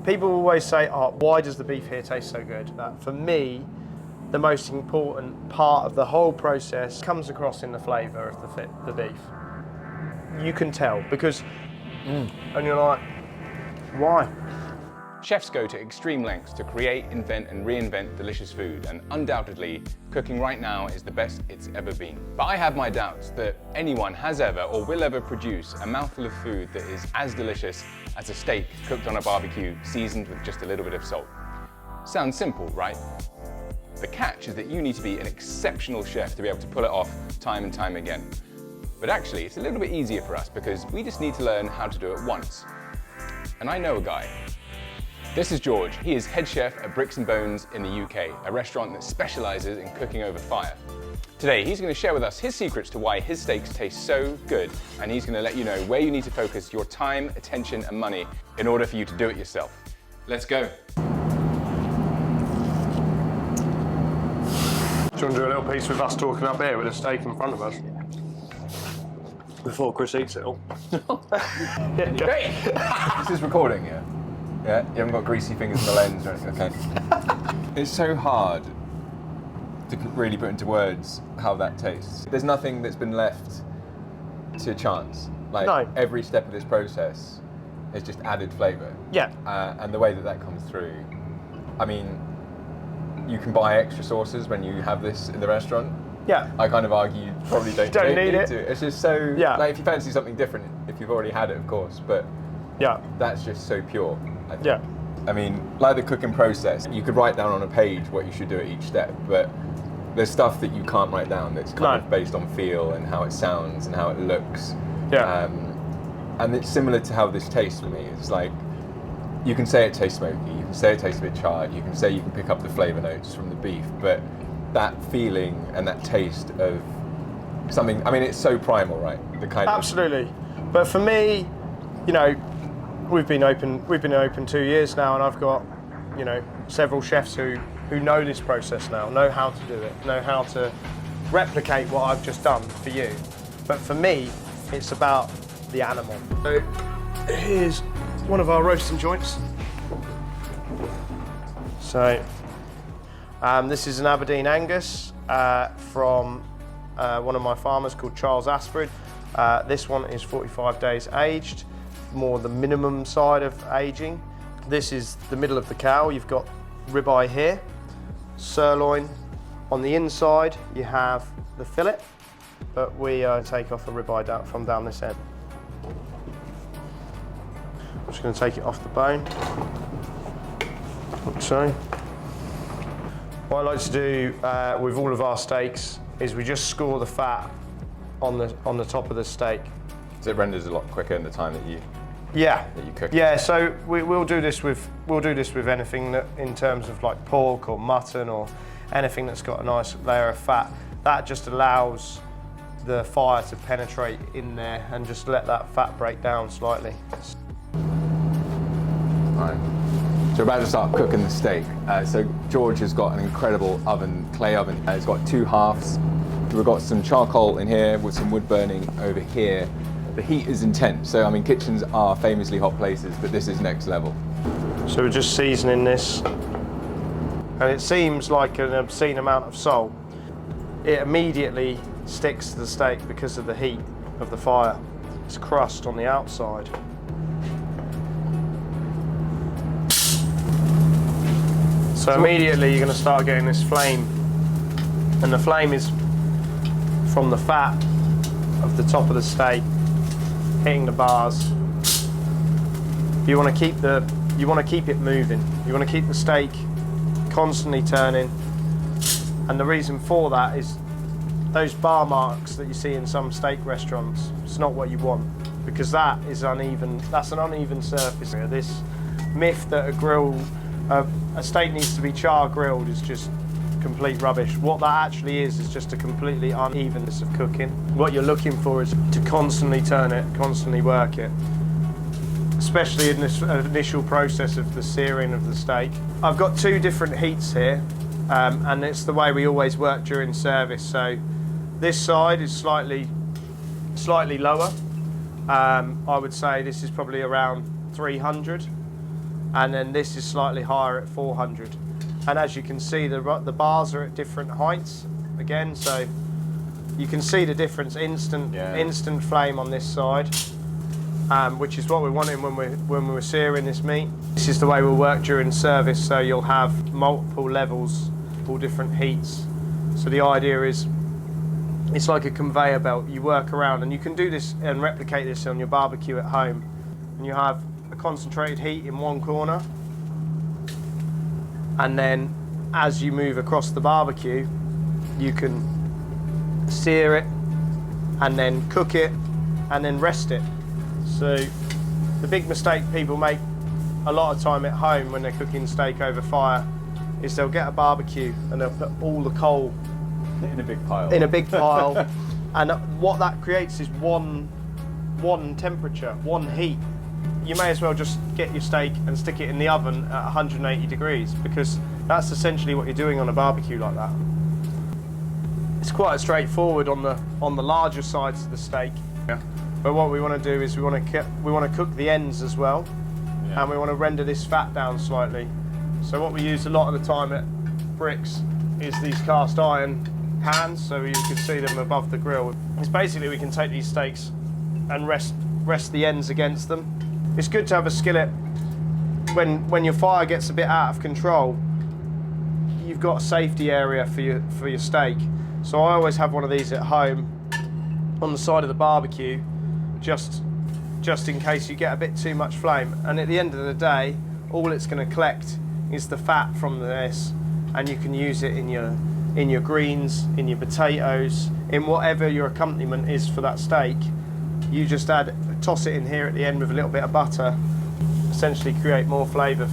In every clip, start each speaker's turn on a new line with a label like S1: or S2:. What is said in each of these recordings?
S1: People always say, oh, why does the beef here taste so good? For me, the most important part of the whole process comes across in the flavour of the beef. You can tell because, and you're like, why?
S2: Chefs go to extreme lengths to create, invent and reinvent delicious food, and undoubtedly, cooking right now is the best it's ever been. But I have my doubts that anyone has ever or will ever produce a mouthful of food that is as delicious as a steak cooked on a barbecue, seasoned with just a little bit of salt. Sounds simple, right? The catch is that you need to be an exceptional chef to be able to pull it off time and time again. But actually, it's a little bit easier for us because we just need to learn how to do it once. And I know a guy. This is George. He is head chef at Brix Bones in the UK, a restaurant that specialises in cooking over fire. Today, he's going to share with us his secrets to why his steaks taste so good, and he's going to let you know where you need to focus your time, attention and money in order for you to do it yourself. Let's go.
S1: Do you want to do a little piece with us talking up here with a steak in front of us? Before Chris eats it all.
S2: Great! This is recording, yeah? Yeah, you haven't got greasy fingers in the lens or anything, okay. It's so hard to really put into words how that tastes. There's nothing that's been left to chance. Like,
S1: no.
S2: Every step of this process has just added flavour.
S1: Yeah.
S2: And the way that comes through, I mean, you can buy extra sauces when you have this in the restaurant.
S1: Yeah.
S2: I kind of argue you probably don't need it. To. It's just so, like if you fancy something different, if you've already had it, of course, but that's just so pure. I think.
S1: Yeah.
S2: I mean, like the cooking process, you could write down on a page what you should do at each step, but there's stuff that you can't write down that's kind of based on feel and how it sounds and how it looks.
S1: Yeah.
S2: And it's similar to how this tastes for me. It's like, you can say it tastes smoky, you can say it tastes a bit charred, you can say you can pick up the flavour notes from the beef, but that feeling and that taste of something, I mean, it's so primal, right? The kind
S1: Absolutely. But for me, you know, we've been open 2 years now, and I've got, you know, several chefs who know this process now, know how to do it, know how to replicate what I've just done for you. But for me, it's about the animal. So here's one of our roasting joints. So this is an Aberdeen Angus from one of my farmers called Charles Asford. This one is 45 days aged, more the minimum side of aging. This is the middle of the cow. You've got ribeye here, sirloin. On the inside, you have the fillet, but we take off a ribeye from down this end. I'm just going to take it off the bone. So, what I like to do with all of our steaks is we just score the fat on the top of the steak.
S2: So it renders a lot quicker in the time that you cook.
S1: Yeah. So we'll do this with anything that, in terms of like pork or mutton or anything that's got a nice layer of fat. That just allows the fire to penetrate in there and just let that fat break down slightly.
S2: Right. So we're about to start cooking the steak. So George has got an incredible oven, clay oven. It's got two halves. We've got some charcoal in here with some wood burning over here. The heat is intense, so I mean, kitchens are famously hot places, but this is next level.
S1: So we're just seasoning this, and it seems like an obscene amount of salt. It immediately sticks to the steak because of the heat of the fire. It's crust on the outside. So immediately you're going to start getting this flame, and the flame is from the fat of the top of the steak hitting the bars. You want to keep it moving. You want to keep the steak constantly turning, and the reason for that is those bar marks that you see in some steak restaurants. It's not what you want, because that is uneven. That's an uneven surface. This myth that a steak needs to be char grilled is just complete rubbish. What that actually is just a completely unevenness of cooking. What you're looking for is to constantly turn it, constantly work it, especially in this initial process of the searing of the steak. I've got two different heats here, and it's the way we always work during service. So this side is slightly lower. I would say this is probably around 300. and then this is slightly higher at 400. And as you can see, the bars are at different heights again, so you can see the difference. Instant flame on this side, which is what we wanted when we were searing this meat. This is the way we'll work during service, so you'll have multiple levels, all different heats. So the idea is, it's like a conveyor belt. You work around, and you can do this and replicate this on your barbecue at home. And you have a concentrated heat in one corner, and then as you move across the barbecue, you can sear it and then cook it and then rest it. So the big mistake people make a lot of time at home when they're cooking steak over fire is they'll get a barbecue and they'll put all the coal
S2: in a big pile.
S1: And what that creates is one temperature, one heat. You may as well just get your steak and stick it in the oven at 180 degrees, because that's essentially what you're doing on a barbecue like that. It's quite straightforward on the larger sides of the steak.
S2: Yeah.
S1: But what we want to do is we want to cook the ends as well, and we want to render this fat down slightly. So what we use a lot of the time at Brix is these cast iron pans, so you can see them above the grill. It's basically, we can take these steaks and rest the ends against them. It's good to have a skillet when your fire gets a bit out of control. You've got a safety area for your steak. So I always have one of these at home on the side of the barbecue, just in case you get a bit too much flame. And at the end of the day, all it's going to collect is the fat from this, and you can use it in your greens, in your potatoes, in whatever your accompaniment is for that steak. You just toss it in here at the end with a little bit of butter, essentially create more flavour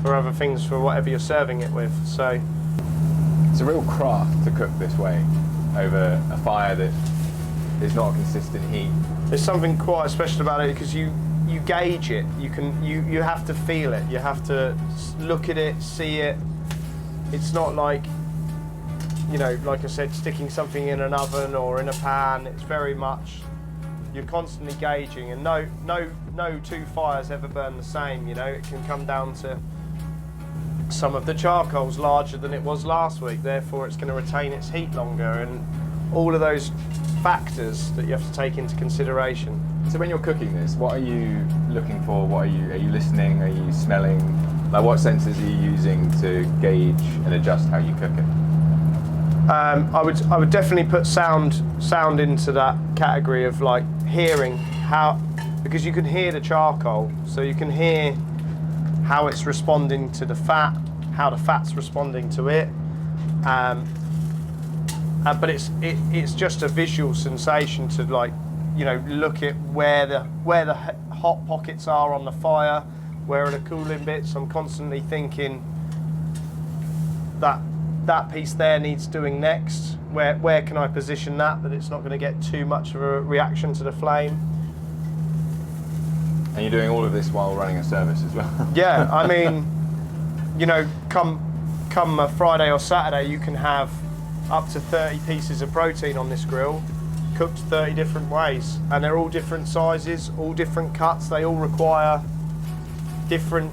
S1: for other things, for whatever you're serving it with. So
S2: it's a real craft to cook this way over a fire that is not a consistent heat.
S1: There's something quite special about it, because you gauge it. You have to feel it. You have to look at it, see it. It's not like, you know, like I said, sticking something in an oven or in a pan. It's very much, you're constantly gauging, and no two fires ever burn the same. You know, it can come down to some of the charcoal's larger than it was last week, therefore it's going to retain its heat longer, and all of those factors that you have to take into consideration.
S2: So when you're cooking this, what are you looking for? Are you listening? Are you smelling? Like, what senses are you using to gauge and adjust how you cook it?
S1: I would definitely put sound into that category of, like, hearing because you can hear the charcoal, so you can hear how it's responding to the fat, how the fat's responding to it. But it's just a visual sensation to, like, you know, look at where the hot pockets are on the fire, where are the cooling bits. I'm constantly thinking that piece there needs doing next. Where can I position that it's not going to get too much of a reaction to the flame.
S2: And you're doing all of this while running a service as well?
S1: Yeah, I mean, you know, come a Friday or Saturday, you can have up to 30 pieces of protein on this grill, cooked 30 different ways, and they're all different sizes, all different cuts. They all require different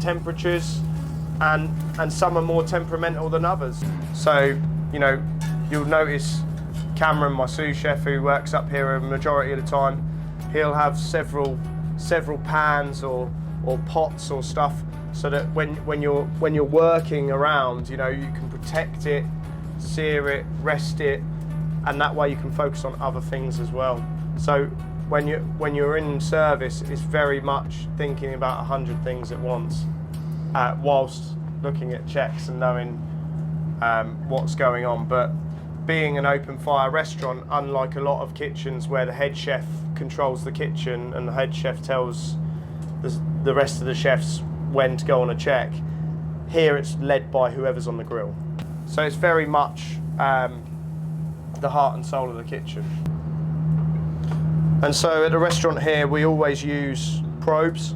S1: temperatures, and some are more temperamental than others. So, you know, you'll notice Cameron, my sous chef, who works up here a majority of the time, he'll have several pans or pots or stuff, so that when you're working around, you know, you can protect it, sear it, rest it, and that way you can focus on other things as well. So when you're in service, it's very much thinking about 100 things at once, whilst looking at checks and knowing what's going on. But being an open fire restaurant, unlike a lot of kitchens where the head chef controls the kitchen and the head chef tells the rest of the chefs when to go on a check, here it's led by whoever's on the grill. So it's very much the heart and soul of the kitchen. And so at the restaurant here, we always use probes.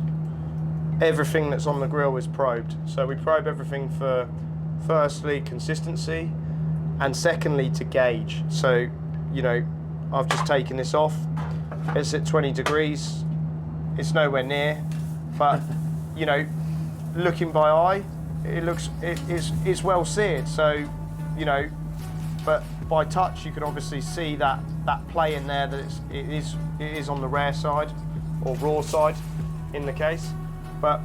S1: Everything that's on the grill is probed. So we probe everything for, firstly, consistency, and secondly, to gauge. So, you know, I've just taken this off. It's at 20 degrees. It's nowhere near. but you know, looking by eye, it's well seared. So, you know, but by touch, you can obviously see that play in there, that it is on the rare side or raw side in the case. But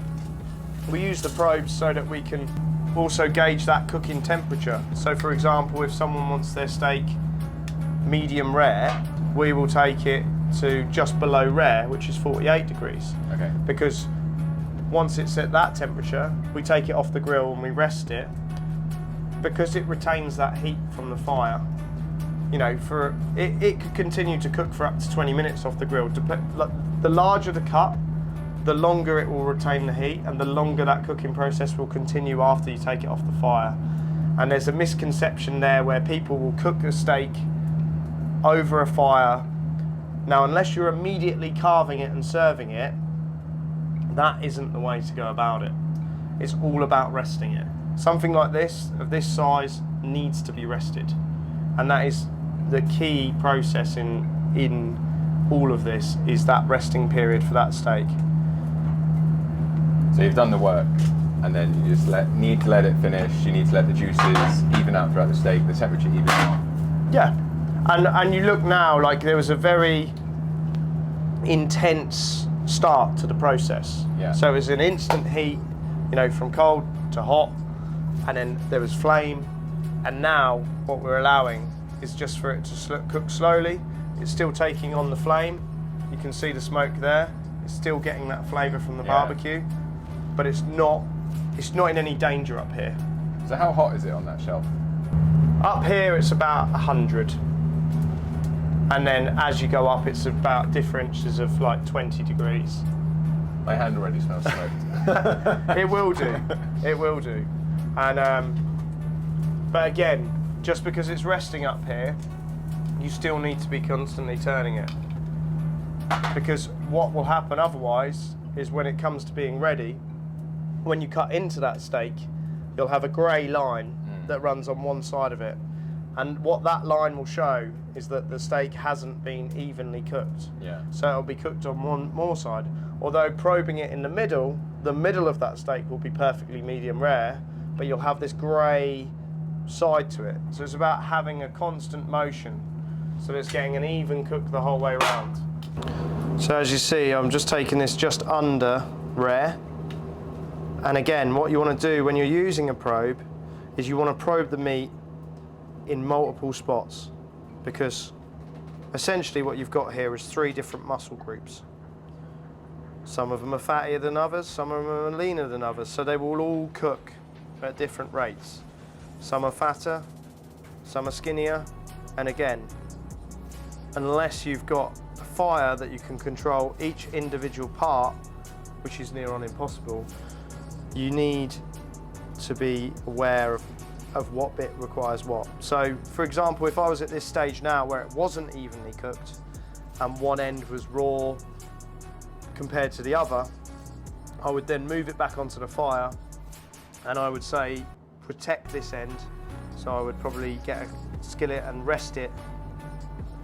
S1: we use the probes so that we can also gauge that cooking temperature. So for example, if someone wants their steak medium rare, we will take it to just below rare, which is 48 degrees.
S2: Okay. Because
S1: once it's at that temperature, we take it off the grill and we rest it, because it retains that heat from the fire. You know, it could continue to cook for up to 20 minutes off the grill. The larger the cut, the longer it will retain the heat, and the longer that cooking process will continue after you take it off the fire. And there's a misconception there where people will cook a steak over a fire. Now, unless you're immediately carving it and serving it, that isn't the way to go about it. It's all about resting it. Something like this, of this size, needs to be rested. And that is the key process in all of this, is that resting period for that steak.
S2: So you've done the work, and then you just need to let it finish. You need to let the juices even out throughout the steak, the temperature even out.
S1: Yeah, and you look now, like there was a very intense start to the process.
S2: Yeah.
S1: So it was an instant heat, you know, from cold to hot, and then there was flame, and now what we're allowing is just for it to cook slowly. It's still taking on the flame. You can see the smoke there. It's still getting that flavour from the barbecue, but it's not in any danger up here.
S2: So how hot is it on that shelf?
S1: Up here it's about 100. And then as you go up, it's about differences of like 20 degrees.
S2: My hand already smells smoked.
S1: It will do. It will do. And but again, just because it's resting up here, you still need to be constantly turning it. Because what will happen otherwise is when it comes to being ready, when you cut into that steak, you'll have a grey line that runs on one side of it. And what that line will show is that the steak hasn't been evenly cooked.
S2: Yeah.
S1: So it'll be cooked on one more side. Although probing it in the middle of that steak will be perfectly medium rare, but you'll have this grey side to it. So it's about having a constant motion so that it's getting an even cook the whole way around. So as you see, I'm just taking this just under rare. And again, what you want to do when you're using a probe is you want to probe the meat in multiple spots, because essentially what you've got here is 3 different muscle groups. Some of them are fattier than others, some of them are leaner than others, so they will all cook at different rates. Some are fatter, some are skinnier, and again, unless you've got a fire that you can control each individual part, which is near on impossible, you need to be aware of what bit requires what. So, for example, if I was at this stage now where it wasn't evenly cooked and one end was raw compared to the other, I would then move it back onto the fire and I would say protect this end. So I would probably get a skillet and rest it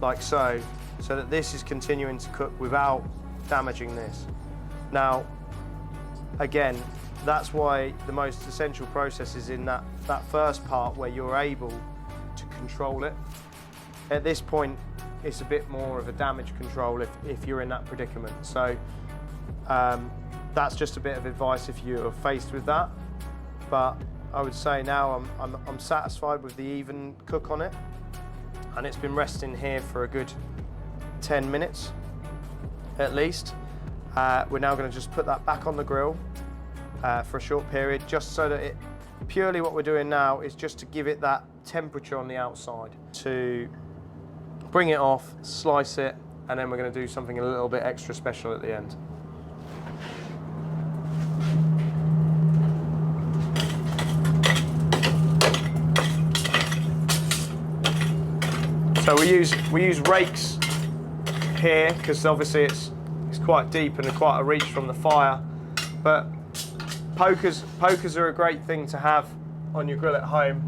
S1: like so that this is continuing to cook without damaging this. Now, again, that's why the most essential process is in that first part where you're able to control it. At this point, it's a bit more of a damage control if you're in that predicament. So that's just a bit of advice if you're faced with that. But I would say now I'm satisfied with the even cook on it, and it's been resting here for a good 10 minutes at least. We're now going to just put that back on the grill for a short period, just so that purely what we're doing now is just to give it that temperature on the outside, to bring it off, slice it, and then we're going to do something a little bit extra special at the end. So we use rakes here because obviously it's quite deep and quite a reach from the fire, but pokers are a great thing to have on your grill at home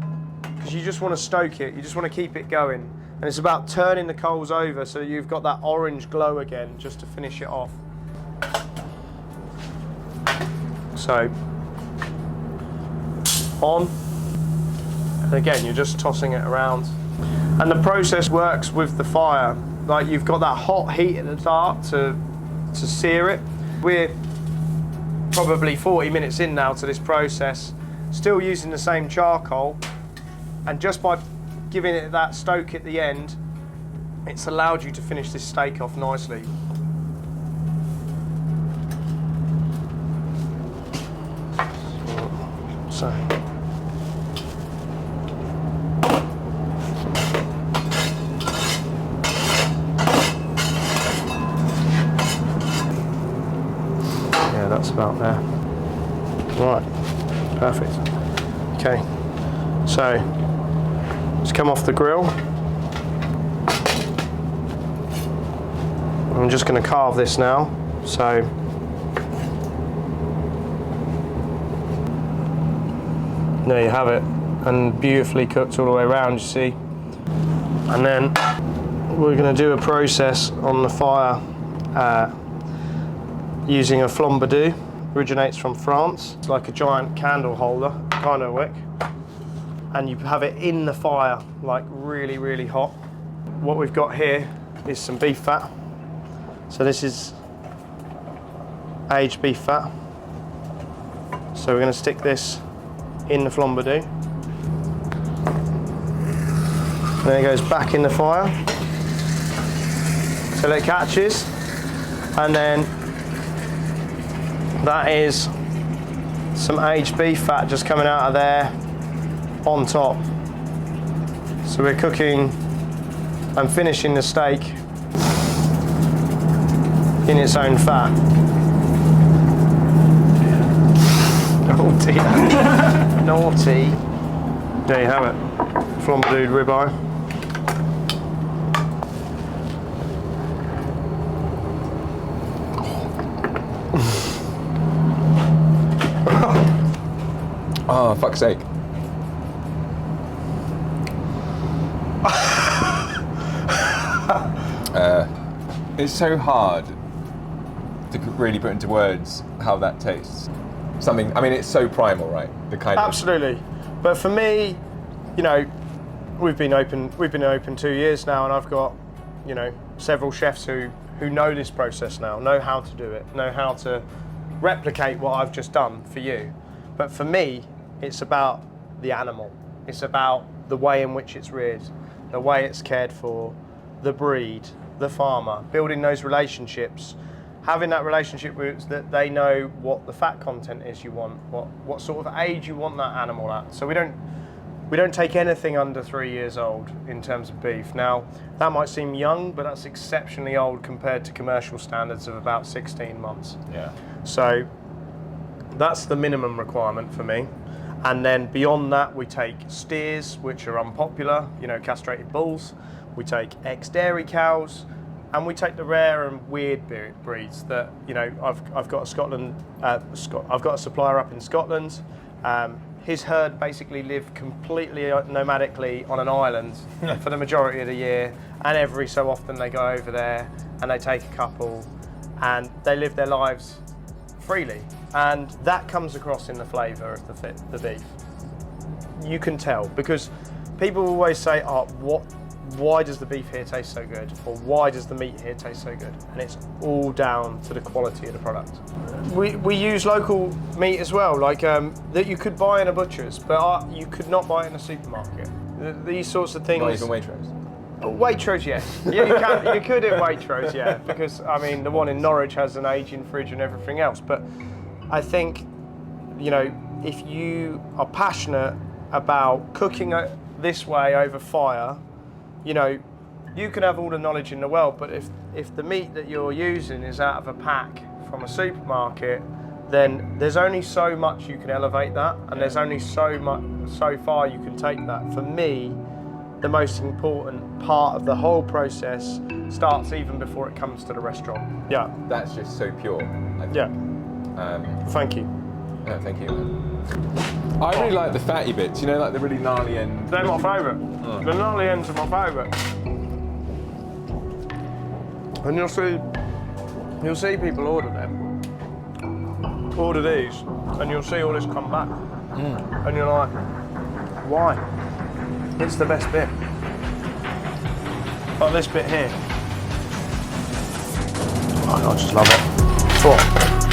S1: because you just want to stoke it, you just want to keep it going, and it's about turning the coals over so you've got that orange glow again just to finish it off. So on, and again you're just tossing it around, and the process works with the fire. Like you've got that hot heat at the start to sear it. We're probably 40 minutes in now to this process, still using the same charcoal, and just by giving it that stoke at the end, it's allowed you to finish this steak off nicely. So. Yeah, that's about there. Right, perfect. Okay, so it's come off the grill. I'm just going to carve this now. So there you have it, and beautifully cooked all the way around, you see. And then we're going to do a process on the fire using a flambadou. Originates from France. It's like a giant candle holder kind of wick, and you have it in the fire, like really, really hot. What we've got here is some beef fat. So this is aged beef fat. So we're going to stick this in the flambadou. Then it goes back in the fire till it catches, and then that is some aged beef fat just coming out of there on top. So we're cooking and finishing the steak in its own fat. Naughty. Naughty. There you have it. Flambadoued ribeye.
S2: Oh, fuck's sake. It's so hard to really put into words how that tastes. Something, I mean, it's so primal, right? The kind
S1: Absolutely. But for me, you know, we've been open 2 years now, and I've got, you know, several chefs who know this process now, know how to do it, know how to replicate what I've just done for you. But for me, it's about the animal. It's about the way in which it's reared, the way it's cared for, the breed, the farmer, building those relationships, having that relationship with that they know what the fat content is you want, what sort of age you want that animal at. So we don't take anything under 3 years old in terms of beef. Now, that might seem young, but that's exceptionally old compared to commercial standards of about 16 months.
S2: Yeah.
S1: So that's the minimum requirement for me. And then beyond that, we take steers, which are unpopular, you know, castrated bulls. We take ex-dairy cows, and we take the rare and weird breeds that, you know, I've got I've got a supplier up in Scotland. His herd basically live completely nomadically on an island for the majority of the year, and every so often they go over there and they take a couple, and they live their lives freely, and that comes across in the flavour of the beef. You can tell, because people always say, "Oh, why does the beef here taste so good?" or "Why does the meat here taste so good?" And it's all down to the quality of the product. We use local meat as well, like that you could buy in a butcher's, but you could not buy in a supermarket. These sorts of things.
S2: Not even Waitrose?
S1: Waitrose, yes. Yeah, you can. You could at Waitrose, yeah, because I mean the one in Norwich has an aging fridge and everything else. But I think, you know, if you are passionate about cooking it this way over fire, you know, you can have all the knowledge in the world, but if the meat that you're using is out of a pack from a supermarket, then there's only so much you can elevate that, and there's only so far you can take that. For me, the most important part of the whole process starts even before it comes to the restaurant. Yeah.
S2: That's just so pure.
S1: Yeah. Thank you.
S2: No, thank you. I really like the fatty bits, you know, like the really gnarly end.
S1: They're my favourite. Oh. The gnarly ends are my favourite. And you'll see people order them. order these, and you'll see all this come back. And you're like, why? It's the best bit. Like this bit here. Oh, I just love it. What?